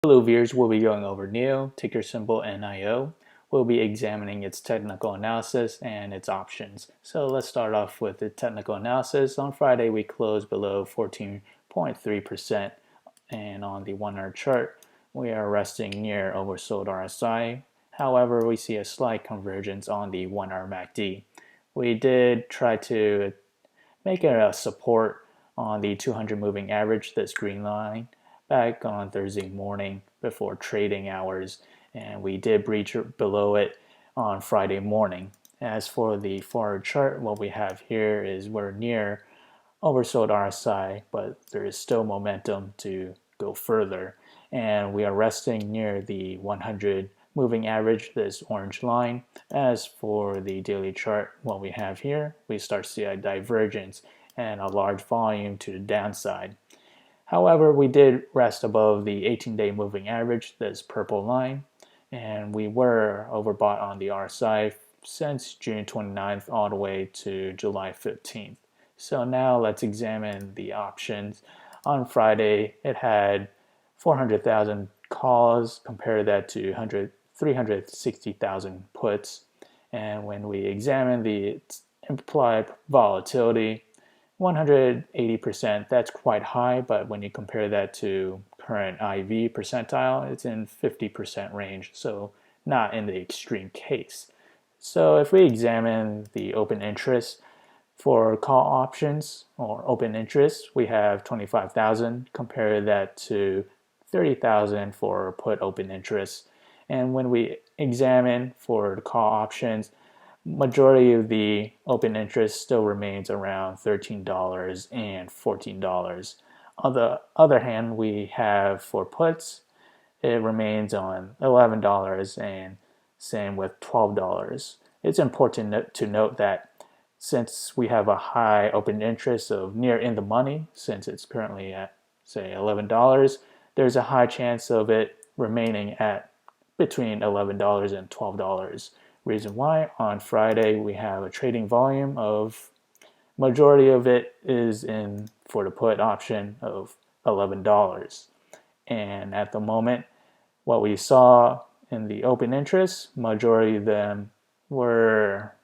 Hello viewers, we'll be going over NIO, ticker symbol NIO. We'll be examining its technical analysis and its options. So let's start off with the technical analysis. On Friday we closed below 14.3%, and on the 1 hour chart we are resting near oversold RSI. However, we see a slight convergence on the 1 hour MACD. We did try to make a support on the 200 moving average, this green line, back on Thursday morning before trading hours, and we did breach below it on Friday morning. As for the forward chart, what we have here is we're near oversold RSI, but there is still momentum to go further, and we are resting near the 100 moving average, this orange line. As for the daily chart, what we have here, we start to see a divergence and a large volume to the downside. However, we did rest above the 18-day moving average, this purple line, and we were overbought on the RSI since June 29th all the way to July 15th. So now let's examine the options. On Friday, it had 400,000 calls, compare that to 360,000 puts. And when we examine the implied volatility, 180%, that's quite high, but when you compare that to current IV percentile, it's in 50% range, so not in the extreme case. So if we examine the open interest for call options or open interest, we have 25,000, compare that to 30,000 for put open interest. And when we examine for the call options, majority of the open interest still remains around $13 and $14. On the other hand, we have for puts, it remains on $11 and same with $12. It's important to note that since we have a high open interest of near in the money, since it's currently at say $11, there's a high chance of it remaining at between $11 and $12. Reason why, on Friday we have a trading volume of, majority of it is in for the put option of $11. And at the moment, what we saw in the open interest, majority of them were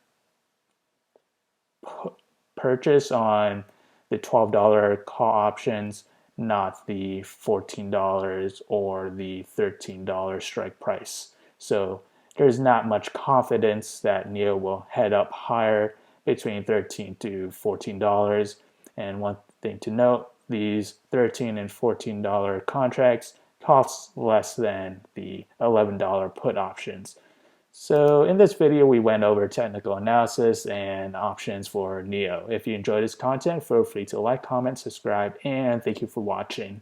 purchased on the $12 call options, not the $14 or the $13 strike price. So there's not much confidence that NIO will head up higher between $13 to $14. And one thing to note, these $13 and $14 contracts cost less than the $11 put options. So in this video, we went over technical analysis and options for NIO. If you enjoyed this content, feel free to like, comment, subscribe, and thank you for watching.